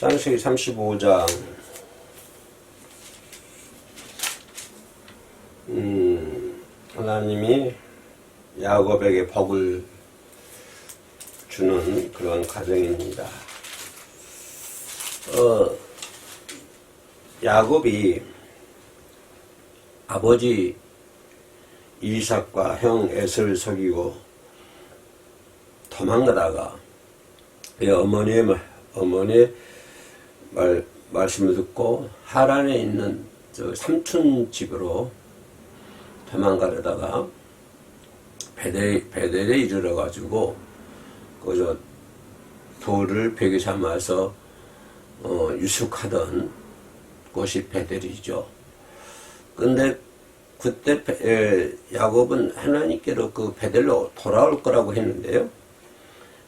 창세기 35장 하나님이 야곱에게 복을 주는 그런 과정입니다. 야곱이 아버지 이삭과 형 에서를 속이고 도망가다가 어머니의 말씀을 듣고 하란에 있는 저 삼촌 집으로 도망가려다가 베델에 이르러 가지고 그저 돌을 벽에 삼아서 유숙하던 곳이 베델이죠. 근데 그때 야곱은 하나님께로 그 베델로 돌아올 거라고 했는데요.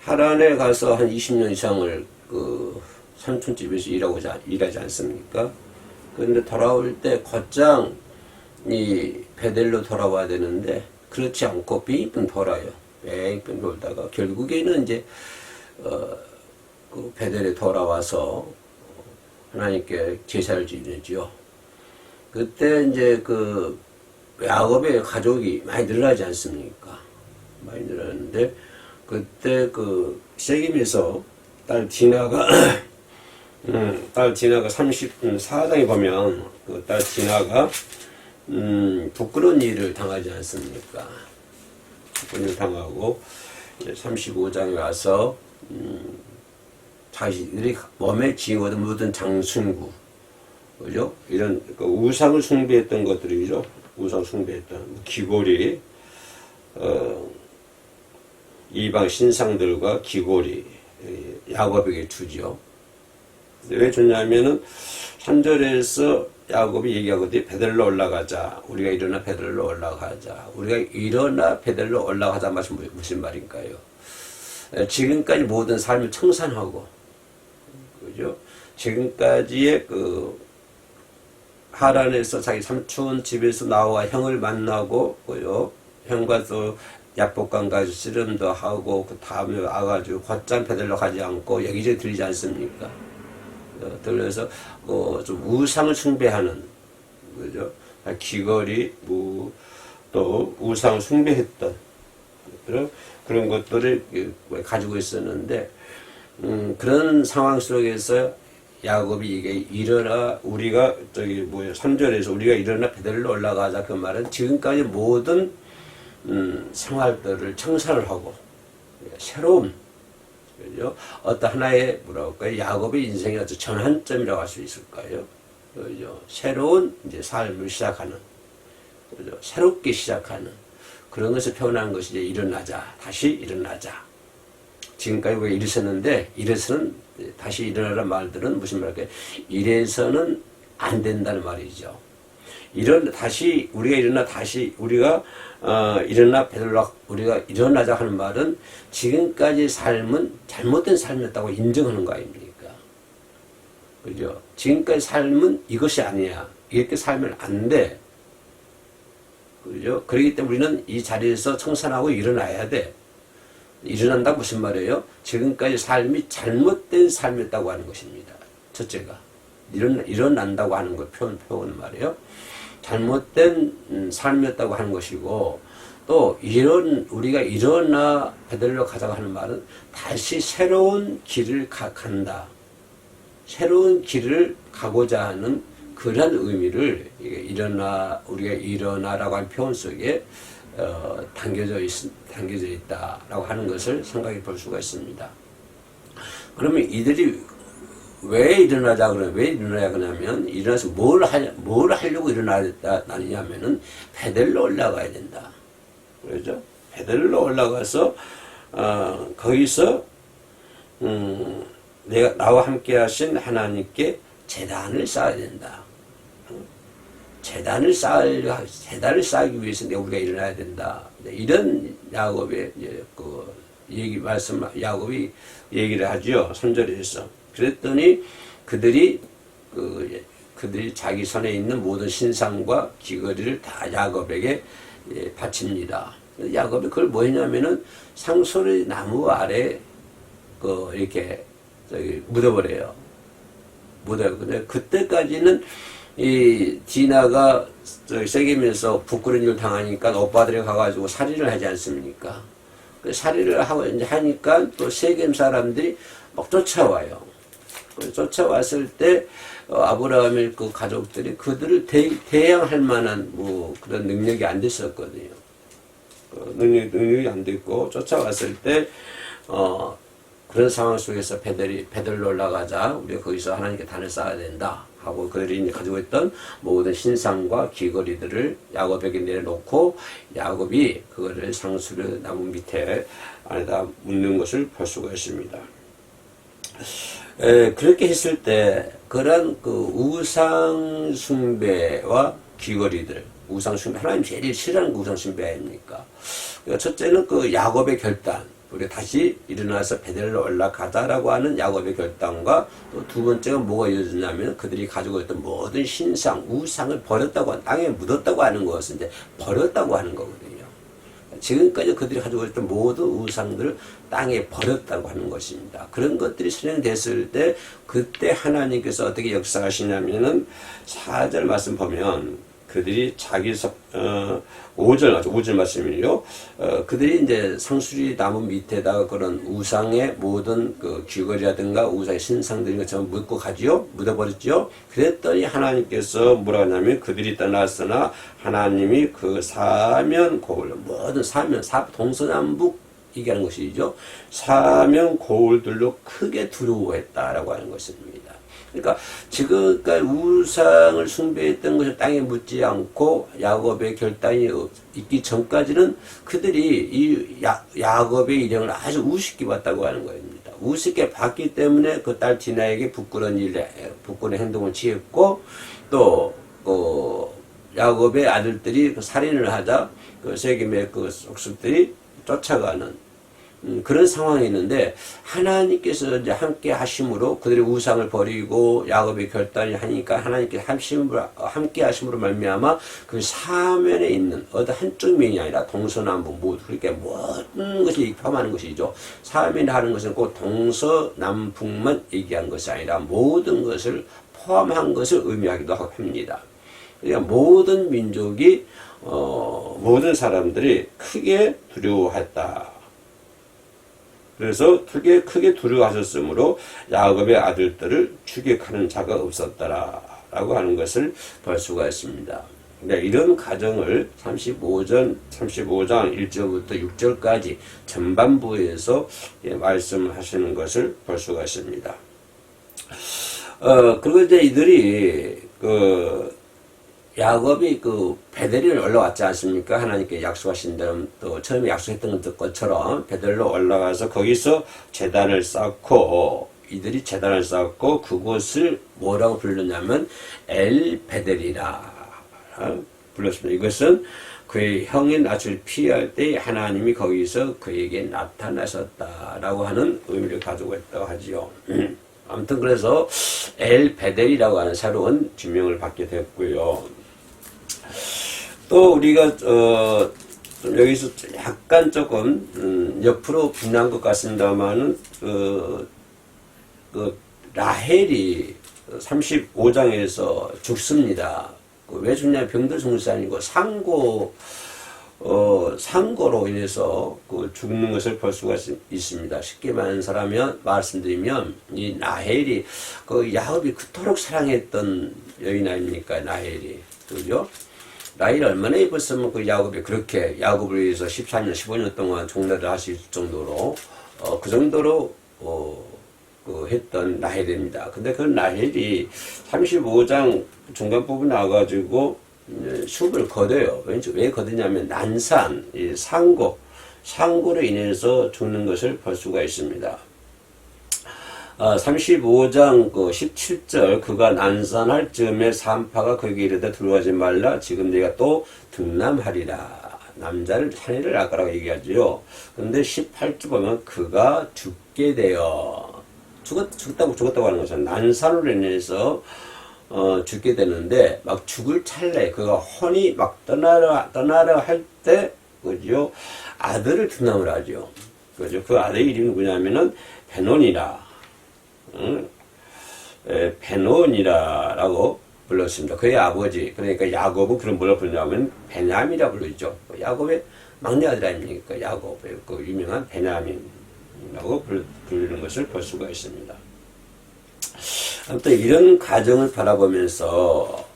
하란에 가서 한 20년 이상을 그 삼촌집에서 일하지 않습니까? 그런데 돌아올 때 곧장 이 베델로 돌아와야 되는데 그렇지 않고 빙빙 돌아요. 빙빙 돌다가 결국에는 이제 그 베델에 돌아와서 하나님께 제사를 지내죠. 그때 이제 그 야곱의 가족이 많이 늘어나지 않습니까? 많이 늘어났는데 그때 그 세겜에서 딸 디나가 34장에 보면 그 딸 디나가 부끄러운 일을 당하지 않습니까? 부끄러운 일을 당하고 35장에 와서 자신들이 몸에 지어든 묻은 장sun구, 그죠? 이런 그 우상을 숭배했던 것들이죠. 우상 숭배했던 귀고리, 이방 신상들과 귀고리 야곱에게 주죠. 왜 주냐면은 3절에서 야곱이 얘기하거든요. 베델로 올라가자. 우리가 일어나 베델로 올라가자. 우리가 일어나 베델로 올라가자 말씀 무슨 말인가요? 지금까지 모든 삶을 청산하고, 그죠? 지금까지의 그 하란에서 자기 삼촌 집에서 나와 형을 만나고, 그죠? 형과 또 약복강 가서 씨름도 하고, 그 다음에 와가지고 곧장 베델로 가지 않고 여기저기 들리지 않습니까? 들려서 좀 우상을 숭배하는, 그죠? 귀걸이, 또 우상을 숭배했던 그런 것들을 가지고 있었는데, 그런 상황 속에서 야곱이 이게 일어나 우리가 3절에서 우리가 일어나 베델로 올라가자 그 말은 지금까지 모든 생활들을 청산을 하고 새로운, 그죠? 어떤 하나의 뭐랄까요? 야곱의 인생의 어떤 전환점이라고 할 수 있을까요? 그죠? 새로운 이제 삶을 시작하는, 그죠? 새롭게 시작하는 그런 것을 표현하는 것이 이제 일어나자, 다시 일어나자. 지금까지 우리가 일어섰는데 일어서는 다시 일어나라는 말들은 무슨 말일까요? 이래서는 안 된다는 말이죠. 다시 우리가 일어나 다시 우리가 일어나 베들로 우리가 일어나자 하는 말은 지금까지 삶은 잘못된 삶이었다고 인정하는 거 아닙니까? 그죠? 지금까지 삶은 이것이 아니야. 이렇게 살면 안 돼. 그죠? 그렇기 때문에 우리는 이 자리에서 청산하고 일어나야 돼. 일어난다 무슨 말이에요? 지금까지 삶이 잘못된 삶이었다고 하는 것입니다. 첫째가 일어난다고 하는 걸 표현 말이에요. 잘못된 삶이었다고 하는 것이고, 또 우리가 일어나 베델로 가자고 하는 말은 다시 새로운 길을 간다. 새로운 길을 가고자 하는 그런 의미를 우리가 일어나라고 하는 표현 속에 담겨져 있다라고 하는 것을 생각해 볼 수가 있습니다. 그러면 이들이 왜 일어나야 그러냐면, 일어나서 뭘 하려고 일어나느냐면은, 베델로 올라가야 된다. 그렇죠? 베델로 올라가서, 거기서, 나와 함께 하신 하나님께 재단을 쌓아야 된다. 재단을 쌓기 위해서 우리가 일어나야 된다. 이런 야곱의 야곱이 얘기를 하죠. 3절에서. 그랬더니 그들이 자기 손에 있는 모든 신상과 귀걸이를 다 야곱에게 바칩니다. 야곱이 그걸 뭐 했냐면은 상소리 나무 아래 이렇게 묻어버려요. 못해요. 근데 그때까지는 이 디나가 세겜에서 부끄러운 일 당하니까 오빠들이 가가지고 살인을 하지 않습니까? 그 살인을 하고 이제 하니까 또 세겜 사람들이 막 쫓아와요. 쫓아왔을 때 아브라함의 그 가족들이 그들을 대항할 만한 뭐 그런 능력이 안 됐었거든요. 능력이 안 됐고 쫓아왔을 때 그런 상황 속에서 베들로 올라가자. 우리가 거기서 하나님께 단을 쌓아야 된다. 하고 그들이 가지고 있던 모든 신상과 귀걸이들을 야곱에게 내려놓고 야곱이 그거를 상수리 나무 밑에 안에다 묻는 것을 볼 수가 있습니다. 그렇게 했을 때 그런 그 우상 숭배와 귀걸이들, 우상 숭배, 하나님 제일 싫어하는 그 우상 숭배 아닙니까? 그러니까 첫째는 그 야곱의 결단, 우리가 다시 일어나서 베델로 올라가자라고 하는 야곱의 결단과 또 두 번째가 뭐가 이어졌냐면 그들이 가지고 있던 모든 신상, 우상을 버렸다고, 땅에 묻었다고 하는 것은 이제 버렸다고 하는 거거든요. 지금까지 그들이 가지고 있던 모든 우상들을 땅에 버렸다고 하는 것입니다. 그런 것들이 실행됐을 때 그때 하나님께서 어떻게 역사하시냐면은 4절 말씀 보면 그들이 자기 5절 말씀이요. 그들이 이제 상수리 나무 밑에다가 그런 우상의 모든 그 귀걸이라든가 우상의 신상들이 전부 묻고 가지요. 묻어버렸죠. 그랬더니 하나님께서 뭐라 하냐면 그들이 떠났으나 하나님이 그 사면 고을, 모든 사면, 동서남북 얘기하는 것이죠. 사면 고을들로 크게 두려워했다라고 하는 것입니다. 그러니까 지금까지 우상을 숭배했던 것을 땅에 묻지 않고 야곱의 결단이 있기 전까지는 그들이 이 야곱의 일행을 아주 우습게 봤다고 하는 겁니다. 우습게 봤기 때문에 그 딸 디나에게 부끄러운 행동을 취했고 또 야곱의 아들들이 그 살인을 하자 그 세겜의 그 속수들이 쫓아가는 그런 상황이 있는데 하나님께서 이제 함께 하심으로 그들의 우상을 버리고 야곱의 결단을 하니까 하나님께 함께 하심으로 말미암아 그 사면에 있는 어떤 한쪽 면이 아니라 동서남북 모두 그렇게 모든 것이 포함하는 것이죠. 사면에 하는 것은 꼭 동서남북만 얘기한 것이 아니라 모든 것을 포함한 것을 의미하기도 합니다. 그러니까 모든 민족이 모든 사람들이 크게 두려워했다. 그래서 크게 두려워하셨으므로 야곱의 아들들을 추격하는 자가 없었더라라고 하는 것을 볼 수가 있습니다. 그러니까 이런 가정을 35장 1절부터 6절까지 전반부에서 말씀하시는 것을 볼 수가 있습니다. 그리고 이제 이들이 야곱이 베델을 올라왔지 않습니까? 하나님께 약속하신 대로 또 처음에 약속했던 것처럼 베델로 올라가서 거기서 제단을 쌓고 이들이 제단을 쌓고 그곳을 뭐라고 불렀냐면 엘 베델이라 불렀습니다. 이것은 그의 형의 낯을 피할 때 하나님이 거기서 그에게 나타나셨다라고 하는 의미를 가지고 있다고 하지요. 아무튼 그래서 엘 베델이라고 하는 새로운 지명을 받게 됐고요. 또 우리가 여기서 약간 조금 옆으로 빛난 것 같습니다만은 라헬이 35장에서 죽습니다. 왜 죽냐? 병들 죽는 것이 아니고 상고로 인해서 죽는 것을 볼 수가 있습니다. 쉽게 말씀드리면 이 라헬이 야곱이 그토록 사랑했던 여인 아닙니까? 라헬이. 그죠? 라헬이 얼마나 예뻤으면 야곱이 그렇게 야곱을 위해서 14년, 15년 동안 종례를 하실 정도로 그 정도로 했던 라헬입니다. 근데 그 라헬이 35장 중간 부분 나와가지고 숲을 거둬요. 왜 거두냐면 난산, 상고로 인해서 죽는 것을 볼 수가 있습니다. 35장 17절 그가 난산할 즈음에 산파가 그에게 이르되 들어가지 말라 지금 네가 또 등남하리라. 남자를 사내를 아까라고 얘기하죠. 근데 18절 보면 그가 죽게 되어 죽었다고 하는 것은 난산으로 인해서 죽게 되는데 막 죽을 찰나에 그가 혼이 막 떠나려 할 때 그죠 아들을 등남을 하죠. 그죠 그 아들의 이름이 누구냐면은 베논이라. 베논이라고 불렀습니다. 그의 아버지, 그러니까 야곱은 그런 뭐라 부르냐면 베냐민이라 부르죠. 야곱의 막내 아들 아닙니까? 야곱의 그 유명한 베냐민이라고 부르는 것을 볼 수가 있습니다. 아무튼 이런 과정을 바라보면서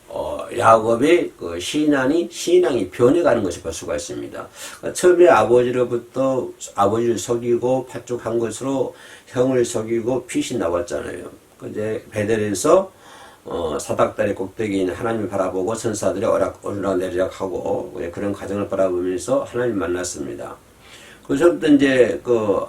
야곱의 그 신앙이 변해가는 것을 볼 수가 있습니다. 그러니까 처음에 아버지로부터 아버지를 속이고 파죽한 것으로 형을 속이고 핏이 나왔잖아요. 이제 베델에서 사닥다리 꼭대기에 있는 하나님을 바라보고 천사들이 오르락내리락하고 그런 과정을 바라보면서 하나님을 만났습니다. 그래서부터 이제 그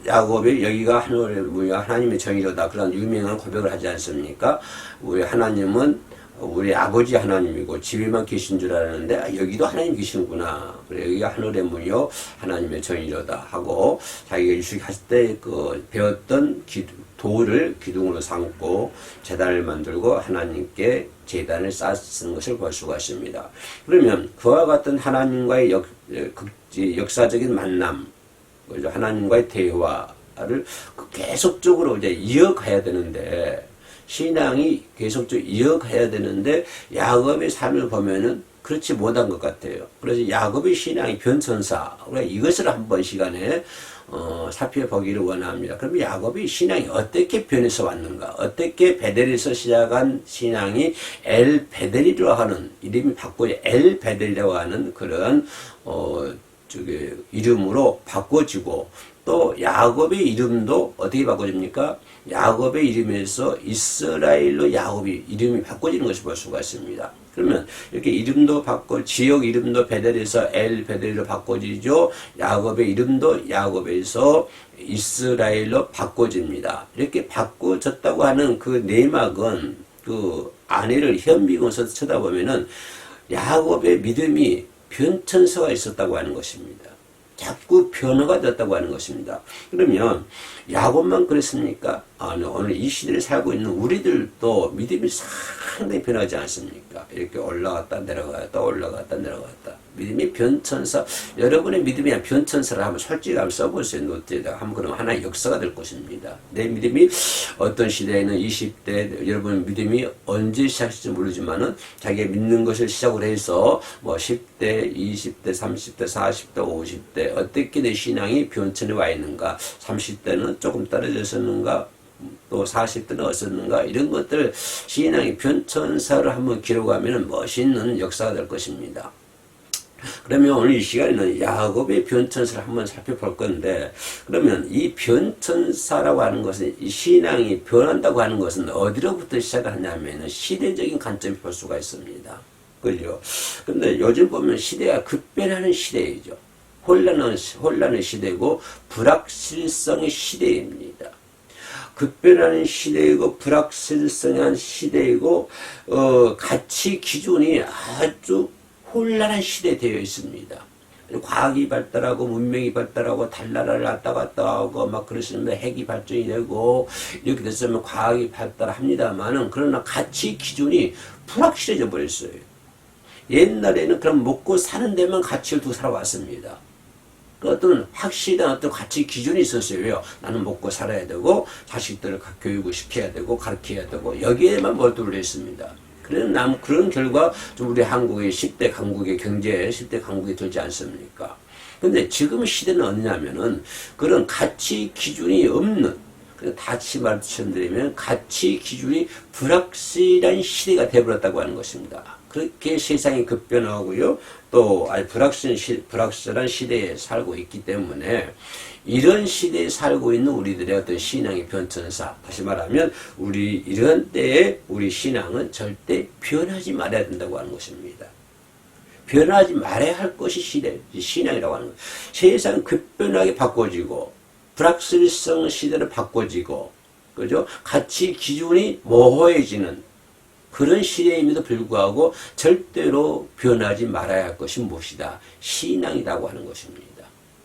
야곱이 여기가 하나님의 정의로다 그런 유명한 고백을 하지 않습니까? 우리 하나님은 우리 아버지 하나님이고 집에만 계신 줄 알았는데 여기도 하나님 계시는구나. 그래 여기가 하늘의 문이요 하나님의 정의로다 하고 자기가 유식할 때 그 배웠던 돌을 기둥으로 삼고 제단을 만들고 하나님께 제단을 쌓는 것을 볼 수가 있습니다. 그러면 그와 같은 하나님과의 역사적인 만남, 하나님과의 대화를 계속적으로 이제 이어가야 되는데 신앙이 계속적으로 이어가야 되는데 야곱의 삶을 보면은 그렇지 못한 것 같아요. 그래서 야곱의 신앙이 변천사, 우리가 이것을 한번 시간에 살펴보기를 원합니다. 그럼 야곱의 신앙이 어떻게 변해서 왔는가? 어떻게 베델에서 시작한 신앙이 엘 베델이라고 하는 이름이 바꿔져 엘 베델이라고 하는 그런 이름으로 바꿔지고 또 야곱의 이름도 어떻게 바꿔집니까? 야곱의 이름에서 이스라엘로 야곱이 이름이 바꿔지는 것을 볼 수가 있습니다. 그러면 이렇게 이름도 지역 이름도 베델에서 엘 베델로 바꿔지죠. 야곱의 이름도 야곱에서 이스라엘로 바꿔집니다. 이렇게 바꿔졌다고 하는 그 내막은 그 아내를 현미경에서 쳐다보면은 야곱의 믿음이 변천사가 있었다고 하는 것입니다. 자꾸 변화가 됐다고 하는 것입니다. 그러면 야곱만 그랬습니까? 아니, 오늘 이 시대를 살고 있는 우리들도 믿음이 상당히 변하지 않습니까? 이렇게 올라갔다 내려갔다 올라갔다 내려갔다. 믿음이 변천사, 여러분의 믿음이 변천사를 한번 솔직히 한번 써보세요. 노트에다가 한번 그러면 하나의 역사가 될 것입니다. 내 믿음이 어떤 시대에는 20대, 여러분의 믿음이 언제 시작할지 모르지만은 자기가 믿는 것을 시작으로 해서 뭐 10대, 20대, 30대, 40대, 50대 어떻게 내 신앙이 변천에 와 있는가, 30대는 조금 떨어졌었는가, 또 40대는 어었는가 이런 것들 신앙의 변천사를 한번 기록하면 멋있는 역사가 될 것입니다. 그러면 오늘 이 시간에는 야곱의 변천사를 한번 살펴볼 건데 그러면 이 변천사라고 하는 것은 이 신앙이 변한다고 하는 것은 어디로부터 시작하냐면 시대적인 관점을 볼 수가 있습니다. 그죠? 근데 요즘 보면 시대가 급변하는 시대이죠. 혼란의 시대고 불확실성의 시대입니다. 급변하는 시대이고 불확실성한 시대이고 가치 기준이 아주 혼란한 시대에 되어 있습니다. 과학이 발달하고 문명이 발달하고 달나라를 왔다 갔다 하고 막 그러시면 핵이 발전이 되고 이렇게 됐으면 과학이 발달합니다만은 그러나 가치 기준이 불확실해져 버렸어요. 옛날에는 그럼 먹고 사는 데만 가치를 두고 살아왔습니다. 어떤 확실한 어떤 가치 기준이 있었어요. 왜요? 나는 먹고 살아야 되고 자식들을 교육을 시켜야 되고 가르쳐야 되고 여기에만 몰두를 했습니다. 그런 결과 좀 우리 한국의 10대 강국의 경제에 10대 강국이 들지 않습니까? 근데 지금 시대는 어느냐면은 그런 가치 기준이 없는 다시 말씀드리면 가치 기준이 불확실한 시대가 되어버렸다고 하는 것입니다. 그렇게 세상이 급변하고요. 또 불확실한 시대에 살고 있기 때문에 이런 시대에 살고 있는 우리들의 어떤 신앙의 변천사, 다시 말하면 이런 때에 우리 신앙은 절대 변하지 말아야 된다고 하는 것입니다. 변하지 말아야 할 것이 신앙이라고 하는 거예요. 세상 급변하게 바꿔지고 불확실성 시대로 바꿔지고 그죠? 가치 기준이 모호해지는 그런 시대임에도 불구하고 절대로 변하지 말아야 할 것이 무엇이다? 신앙이라고 하는 것입니다.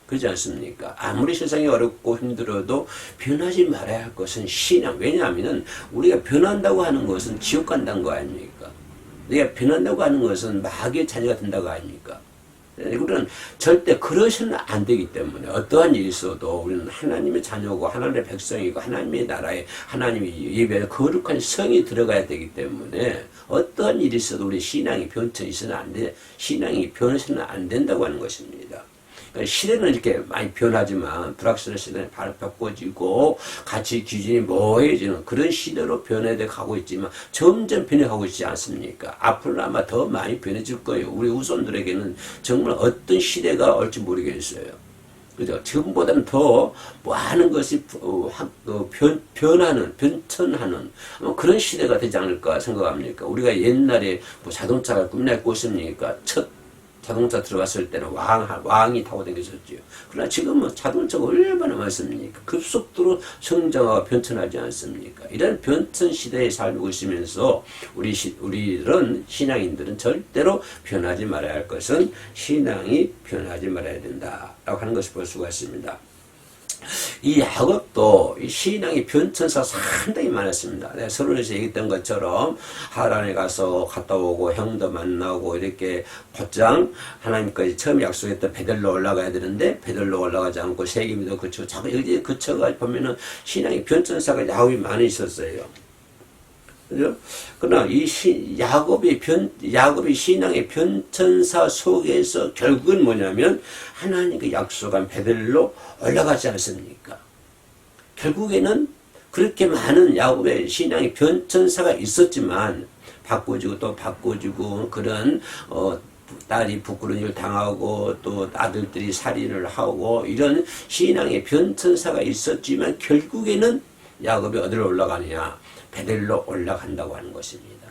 그렇지 않습니까? 아무리 세상이 어렵고 힘들어도 변하지 말아야 할 것은 신앙. 왜냐하면 우리가 변한다고 하는 것은 지옥 간다는 거 아닙니까? 내가 변한다고 하는 것은 마귀의 자녀가 된다고 아닙니까? 우리는 절대 그러서는 안 되기 때문에 어떠한 일이 있어도 우리는 하나님의 자녀고 하나님의 백성이고 하나님의 나라에 하나님의 예배에 거룩한 성이 들어가야 되기 때문에 어떠한 일이 있어도 우리 신앙이 변천이 있어는 안 돼. 신앙이 변해서는 안 된다고 하는 것입니다. 시대는 이렇게 많이 변하지만 불확실한 시대는 바꿔지고 가치 기준이 모호해지는 그런 시대로 변해돼 가고 있지만 점점 변해가고 있지 않습니까? 앞으로는 아마 더 많이 변해질 거예요. 우리 후손들에게는 정말 어떤 시대가 올지 모르겠어요. 그죠? 지금보다는 더 많은 것이 변천하는 그런 시대가 되지 않을까 생각합니까? 우리가 옛날에 뭐 자동차가 꿈날 곳입니까? 첫 자동차 들어갔을 때는 왕이 타고 다녔었지요. 그러나 지금은 자동차가 얼마나 많습니까? 급속도로 성장하고 변천하지 않습니까? 이런 변천 시대에 살고 있으면서 우리들은 신앙인들은 절대로 변하지 말아야 할 것은 신앙이 변하지 말아야 된다라고 하는 것을 볼 수가 있습니다. 이 야곱도 이 신앙의 변천사 상당히 많았습니다. 내가 서론에서 얘기했던 것처럼 하란에 가서 갔다 오고 형도 만나고 이렇게 곧장 하나님까지 처음 약속했던 베델로 올라가야 되는데 베델로 올라가지 않고 세겜에도 그치고 자꾸 여기에 그쳐가 보면은 신앙의 변천사가 야곱이 많이 있었어요. 그죠? 그러나 야곱의 신앙의 변천사 속에서 결국은 뭐냐면 하나님께 약속한 베델로 올라가지 않습니까? 결국에는 그렇게 많은 야곱의 신앙의 변천사가 있었지만 바꿔지고 또 바꿔지고 그런 딸이 부끄러운 일을 당하고 또 아들들이 살인을 하고 이런 신앙의 변천사가 있었지만 결국에는 야곱이 어디로 올라가느냐? 베델로 올라간다고 하는 것입니다.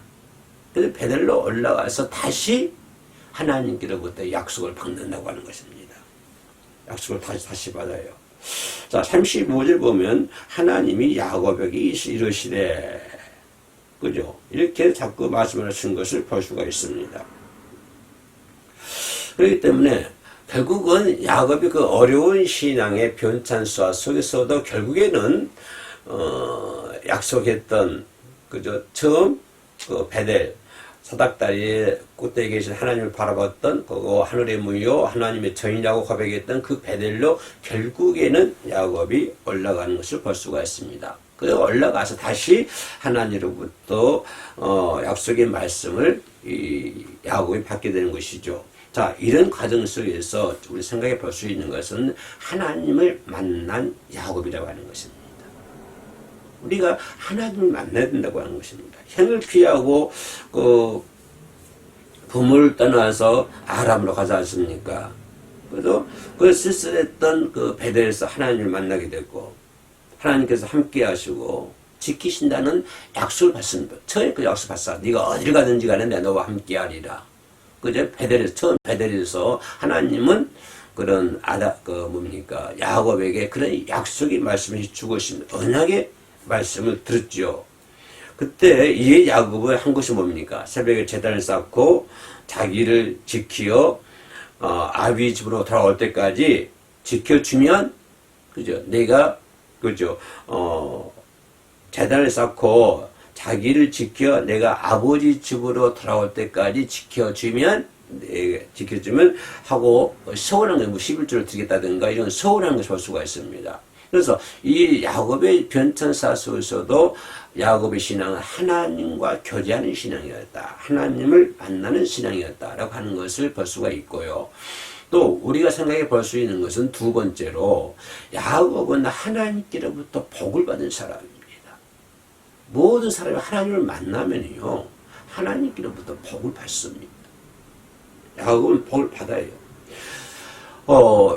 그래서 베델로 올라가서 다시 하나님께로부터 약속을 받는다고 하는 것입니다. 약속을 다시 받아요. 자, 35절 보면 하나님이 야곱에게 이르시되, 그죠? 이렇게 자꾸 말씀을 하신 것을 볼 수가 있습니다. 그렇기 때문에 결국은 야곱이 그 어려운 신앙의 변천사 속에서도 결국에는 약속했던 그저 처음 그 베델 사닥다리에 꼭대기에 계신 하나님을 바라봤던 그거 하늘의 문이요 하나님의 전이라고 고백했던 그 베델로 결국에는 야곱이 올라가는 것을 볼 수가 있습니다. 그 올라가서 다시 하나님으로부터 약속의 말씀을 이 야곱이 받게 되는 것이죠. 자, 이런 과정 속에서 우리 생각해 볼 수 있는 것은 하나님을 만난 야곱이라고 하는 것입니다. 우리가 하나님을 만나야 된다고 하는 것입니다. 형을 피하고 부모를 떠나서 아람으로 가지 않습니까? 그래서 그 쓸쓸했던 그 베델에서 하나님을 만나게 됐고 하나님께서 함께 하시고 지키신다는 약속을 받습니다. 처음에 그 약속 받았어. 네가 어딜 가든지 간에 내가 너와 함께 하리라. 그제 베델에서 처음 베델에서 하나님은 그런 야곱에게 그런 약속의 말씀을 주고 있습니다. 언약의 말씀을 들었죠. 그때 이 야곱은 한 것이 뭡니까? 새벽에 제단을 쌓고 자기를 지키어 아비 집으로 돌아올 때까지 지켜주면 그죠? 내가 그죠? 제단을 쌓고 자기를 지켜 내가 아버지 집으로 돌아올 때까지 지켜주면 하고 서운한 거, 뭐 11조를 드리겠다든가 이런 서운한 것을 볼 수가 있습니다. 그래서 이 야곱의 변천사 속에서도 야곱의 신앙은 하나님과 교제하는 신앙이었다. 하나님을 만나는 신앙이었다라고 하는 것을 볼 수가 있고요. 또 우리가 생각해 볼 수 있는 것은 두 번째로 야곱은 하나님께로부터 복을 받은 사람입니다. 모든 사람이 하나님을 만나면요 하나님께로부터 복을 받습니다. 야곱은 복을 받아요.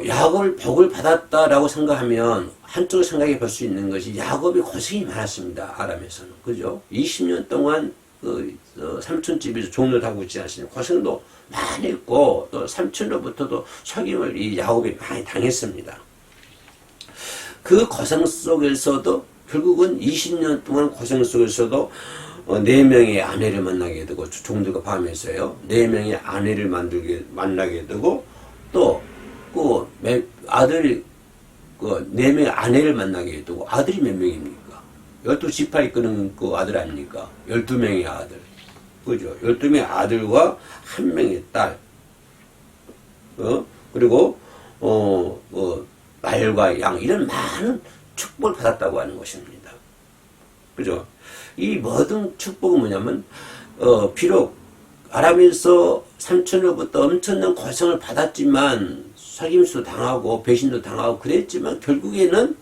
야곱을 복을 받았다라고 생각하면 한쪽으로 생각해 볼 수 있는 것이 야곱이 고생이 많았습니다. 아람에서는. 그죠? 20년 동안 삼촌집에서 종로를 하고 있지 않습니까? 고생도 많이 했고 또 삼촌으로부터도 속임을 이 야곱이 많이 당했습니다. 그 고생 속에서도 결국은 20년 동안 고생 속에서도 4명의 아내를 만나게 되고 종들과 밤에서요 4명의 아내를 만나게 되고 또 아들이 4명의 아내를 만나게 되고 아들이 몇 명입니까? 12지파 이끄는 그 아들 아닙니까? 12명의 아들. 그죠? 12명의 아들과 1명의 딸. 그리고 말과 양 이런 많은 축복을 받았다고 하는 것입니다. 그죠? 이 모든 축복은 뭐냐면 비록 아람에서 삼촌으로부터 엄청난 고생을 받았지만 속임수도 당하고 배신도 당하고 그랬지만 결국에는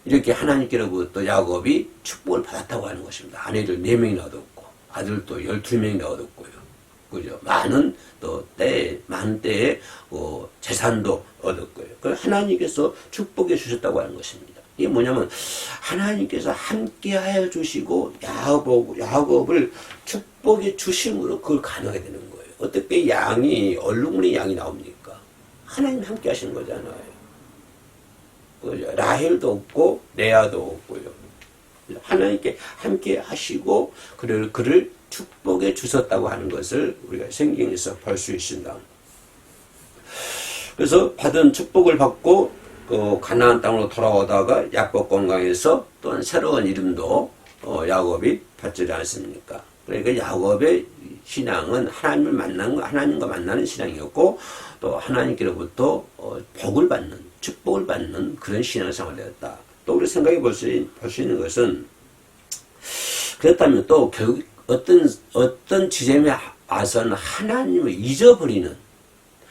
이렇게 하나님께로부터 야곱이 축복을 받았다고 하는 것입니다. 아내를 4명이나 얻었고 아들도 12명이나 얻었고요. 그죠? 많은 때에 재산도 얻었고요. 그 하나님께서 축복해 주셨다고 하는 것입니다. 이게 뭐냐면 하나님께서 함께하여 주시고 야곱을 축복해 주심으로 그걸 가능하게 되는 거예요. 어떻게 양이 얼룩무늬 양이 나옵니까? 하나님 함께 하시는 거잖아요. 라헬도 없고 레아도 없고요. 하나님께 함께 하시고 그를 축복해 주셨다고 하는 것을 우리가 성경에서 볼 수 있습니다. 그래서 받은 축복을 받고 가나안 땅으로 돌아오다가 야곱 건강에서 또한 새로운 이름도 야곱이 받지 않습니까? 그러니까 야곱의 신앙은 하나님과 만나는 신앙이었고 또 하나님께로부터 복을 받는 축복을 받는 그런 신앙생활을 했다. 또 우리 생각해 볼 수 있는 것은 그렇다면 또 결국 어떤 지점에 와서는 하나님을 잊어버리는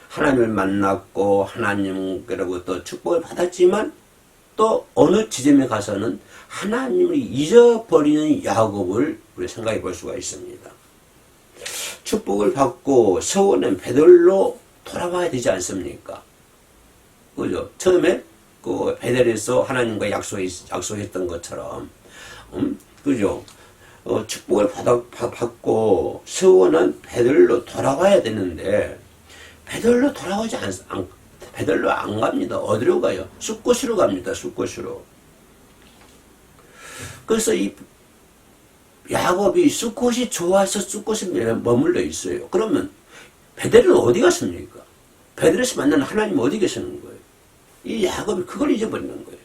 하나님을 만났고 하나님께로부터 축복을 받았지만 또 어느 지점에 가서는 하나님을 잊어버리는 야곱을 우리 생각해 볼 수가 있습니다. 축복을 받고 서원은 베들로 돌아와야 되지 않습니까? 그죠? 처음에 그 베델에서 하나님과 약속했던 것처럼, 그죠? 축복을 받고 서원은 베들로 돌아와야 되는데 베들로 돌아오지 베들로 안 갑니다. 어디로 가요? 숫곳으로 갑니다. 숫곳으로. 그래서 이 야곱이 숫곳이 좋아서 숫곳에 머물러 있어요. 그러면 베델은 어디 갔습니까? 베델에서 만나는 하나님 어디 계시는 거예요? 이 야곱이 그걸 잊어버리는 거예요.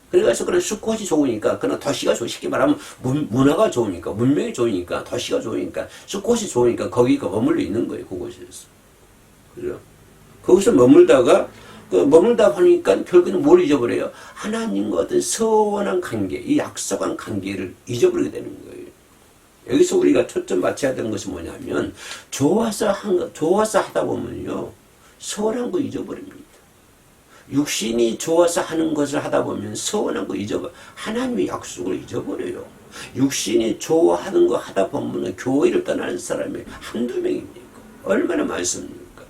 그래서 그런 숫곳이 좋으니까, 그런 도시가 쉽게 말하면 문화가 좋으니까, 문명이 좋으니까, 도시가 좋으니까, 숫곳이 좋으니까 거기가 머물러 있는 거예요. 그곳에서. 그죠? 거기서 머물다 보니까 결국에는 뭘 잊어버려요? 하나님과 어떤 서원한 관계, 이 약속한 관계를 잊어버리게 되는 거예요. 여기서 우리가 초점 맞춰야 되는 것이 뭐냐면, 좋아서 하다 보면요, 서원한 거 잊어버립니다. 육신이 좋아서 하는 것을 하다 보면 서운한 거 하나님의 약속을 잊어버려요. 육신이 좋아하는 거 하다 보면 교회를 떠나는 사람이 한두 명입니까? 얼마나 많습니까?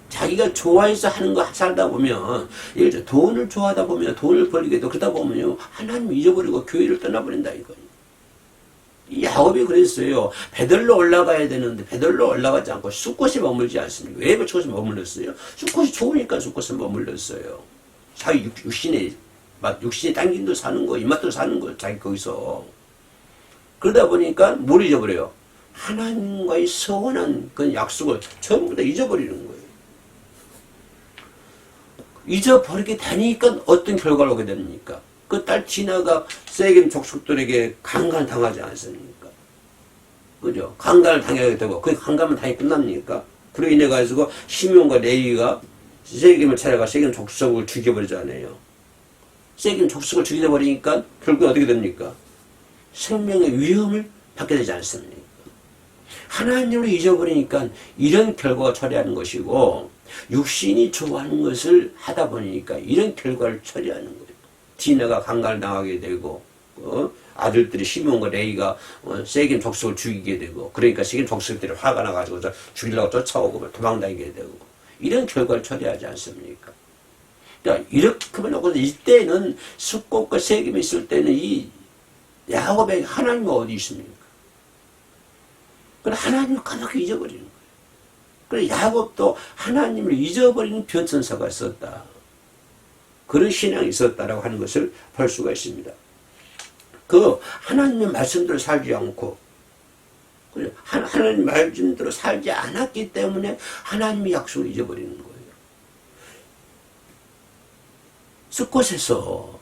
자기가 좋아해서 하는 거 살다 보면, 예를 들어 돈을 좋아하다 보면 돈을 벌게 되고 그러다 보면요, 하나님을 잊어버리고 교회를 떠나버린다 이거예요. 야곱이 그랬어요. 베들로 올라가야 되는데 베들로 올라가지 않고 숫곳에 머물지 않습니까? 왜 숫곳에 머물렀어요? 숫곳이 좋으니까 숫곳에 머물렀어요. 자기 육신에 당긴 도 사는 거, 입맛도 사는 거, 자기 거기서. 그러다 보니까 뭘 잊어버려요? 하나님과의 서원한 그 약속을 전부 다 잊어버리는 거예요. 잊어버리게 되니까 어떤 결과를 오게 됩니까? 그 딸 디나가 세겜 족속들에게 강간당하지 않습니까? 그죠? 강간을 당하게 되고, 그 강간만 당해 끝납니까? 그로 인해 가지고 시몬과 레위가 세겜을 찾아가 세겜 족속을 죽여버리잖아요. 세겜 족속을 죽여버리니까 결국 어떻게 됩니까? 생명의 위험을 받게 되지 않습니까? 하나님을 잊어버리니까 이런 결과가 처리하는 것이고, 육신이 좋아하는 것을 하다 보니까 이런 결과를 처리하는 거예요. 디나가 강간을 당하게 되고, 아들들이 시몬과 레이가 세겜 족속을 죽이게 되고, 그러니까 세겜 족속들이 화가 나가지고 죽이려고 쫓아오고 도망다니게 되고, 이런 결과를 처리하지 않습니까? 그러니까 이렇게 보고 이때는 숫곳과 세겜이 있을 때는 이 야곱에게 하나님은 어디 있습니까? 그래 하나님을 까맣게 잊어버리는 거예요. 그래 야곱도 하나님을 잊어버리는 변천사가 있었다. 그런 신앙이 있었다라고 하는 것을 볼 수가 있습니다. 그 하나님의 말씀대로 살지 않고, 하나님의 말씀대로 살지 않았기 때문에 하나님의 약속을 잊어버리는 거예요. 숫곳에서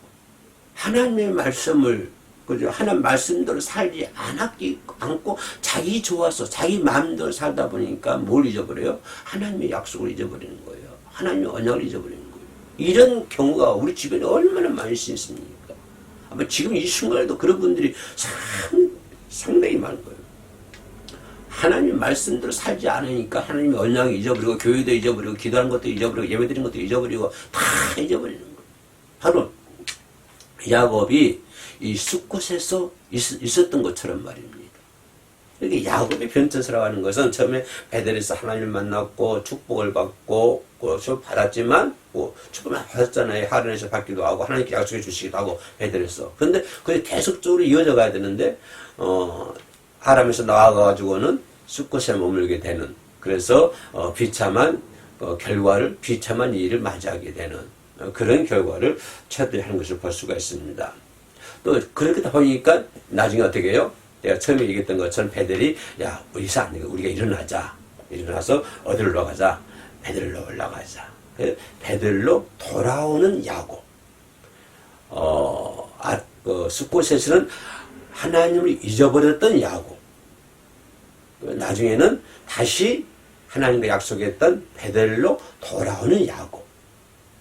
하나님의 말씀을 그죠? 하나님 말씀대로 살지 않고 자기 좋아서 자기 마음대로 살다 보니까 뭘 잊어버려요? 하나님의 약속을 잊어버리는 거예요. 하나님의 언약을 잊어버리는 거예요. 이런 경우가 우리 주변에 얼마나 많이 있습니까? 아마 지금 이 순간에도 그런 분들이 상당히 많은 거예요. 하나님 말씀대로 살지 않으니까 하나님의 언약을 잊어버리고 교회도 잊어버리고 기도하는 것도 잊어버리고 예배드리는 것도 잊어버리고 다 잊어버리는 거예요. 바로 야곱이 이 숫곳에서 있었던 것처럼 말입니다. 이렇게 야곱의 변천사라고 하는 것은 처음에 베델에서 하나님을 만났고 축복을 받고 받았지만 축복을 받았잖아요. 하란에서 받기도 하고 하나님께 약속해 주시기도 하고 베델에서. 그런데 그게 계속적으로 이어져 가야 되는데 아람에서 나와가지고는 숫곳에 머물게 되는, 그래서 비참한 비참한 일을 맞이하게 되는 그런 결과를 초래하는 것을 볼 수가 있습니다. 또 그렇게 보니까 나중에 어떻게 해요? 내가 처음에 얘기했던 것처럼 베델이 우리가 일어나자. 일어나서 어디로 가자? 베델로 올라가자. 베델로 돌아오는 야곱. 숫곳에서는 하나님을 잊어버렸던 야곱. 나중에는 다시 하나님과 약속했던 베델로 돌아오는 야곱.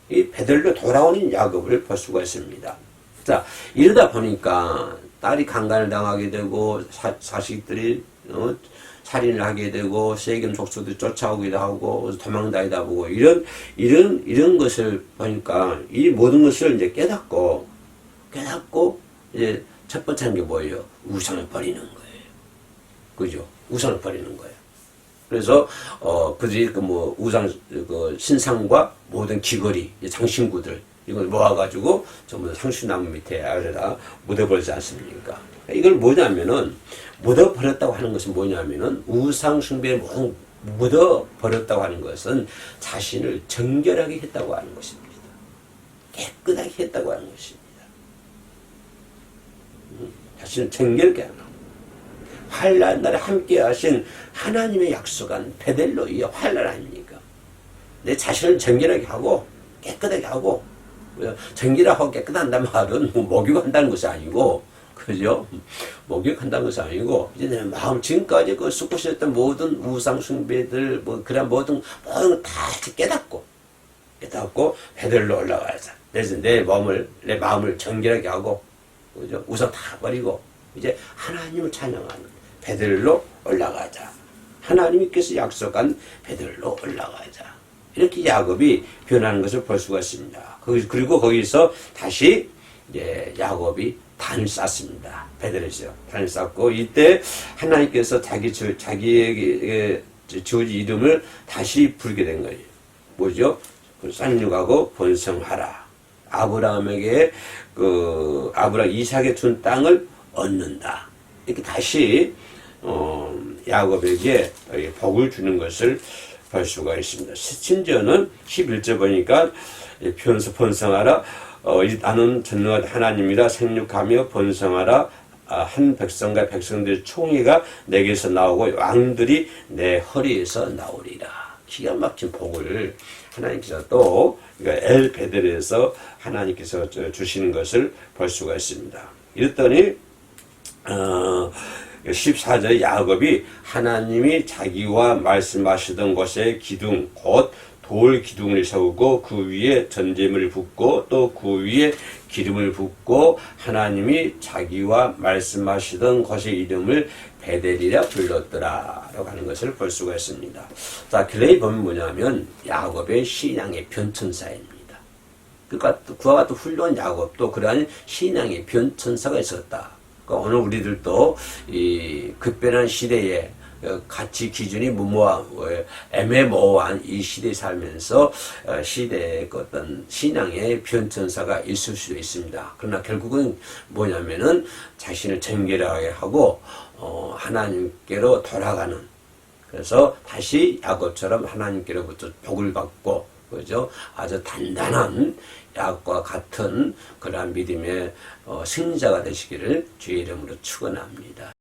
이 베델로 돌아오는 야곱을 볼 수가 있습니다. 자, 이러다 보니까 딸이 강간을 당하게 되고 자식들이 살인을 하게 되고 세겜 족속들이 쫓아오기도 하고 도망다니다 보고 이런 것을 보니까 이 모든 것을 이제 깨닫고 이제 첫 번째 하는 게 뭐예요? 우상을 버리는 거예요. 그죠? 우상을 버리는 거예요. 그래서 그들이 우상 신상과 모든 귀걸이, 장신구들 이걸 모아가지고 전부 상수나무 밑에 아래다 묻어버리지 않습니까? 이걸 뭐냐면은 묻어버렸다고 하는 것은 뭐냐면은 우상 숭배를 묻어버렸다고 하는 것은 자신을 정결하게 했다고 하는 것입니다. 깨끗하게 했다고 하는 것입니다. 자신을 정결하게 하는. 환난 날에 함께 하신 하나님의 약속한 베델로의 환난 아닙니까? 내 자신을 정결하게 하고 깨끗하게 하고, 정결하고 깨끗한다는 말은 목욕한다는 것이 아니고, 그죠? 목욕한다는 것이 아니고, 이제 내 마음, 지금까지 숫곳이었던 모든 우상숭배들, 그런 모든 다 깨닫고, 베델로 올라가자. 그래서 내 마음을 정결하게 하고, 그죠? 우상 다 버리고, 이제 하나님을 찬양하는 베델로 올라가자. 하나님께서 약속한 베델로 올라가자. 이렇게 야곱이 변하는 것을 볼 수가 있습니다. 그리고 거기서 다시 이제 야곱이 단을 쌓습니다. 베델에서 단을 쌓고, 이때 하나님께서 자기에게 지어진 이름을 다시 부르게 된 거예요. 뭐죠? 쌍육하고 번성하라. 아브라함에게 이삭에 준 땅을 얻는다. 이렇게 다시 야곱에게 복을 주는 것을 볼 수가 있습니다. 심지어는 11절 보니까 번성하라. 나는 전능한 하나님이라 생육하며 번성하라. 한 백성과 백성들의 총회가 내게서 나오고 왕들이 내 허리에서 나오리라. 기가 막힌 복을 하나님께서 또 엘 베델에서 하나님께서 주시는 것을 볼 수가 있습니다. 이랬더니 14절 야곱이 하나님이 자기와 말씀하시던 곳에 기둥 곧 돌 기둥을 세우고 그 위에 전제물을 붓고 또 그 위에 기름을 붓고 하나님이 자기와 말씀하시던 곳의 이름을 베델이라 불렀더라 라고 하는 것을 볼 수가 있습니다. 자, 글레이 보면 뭐냐면 야곱의 신앙의 변천사입니다. 그와 같은 훌륭한 야곱도 그러한 신앙의 변천사가 있었다. 그러니까 오늘 우리들도 이 급변한 시대에 가치 기준이 애매모호한 이 시대에 살면서 시대의 어떤 신앙의 변천사가 있을 수도 있습니다. 그러나 결국은 뭐냐면은 자신을 정결하게 하고 하나님께로 돌아가는, 그래서 다시 야곱처럼 하나님께로부터 복을 받고, 그죠? 아주 단단한 야곱과 같은 그러한 믿음의 승리자가 되시기를 주의 이름으로 축원합니다.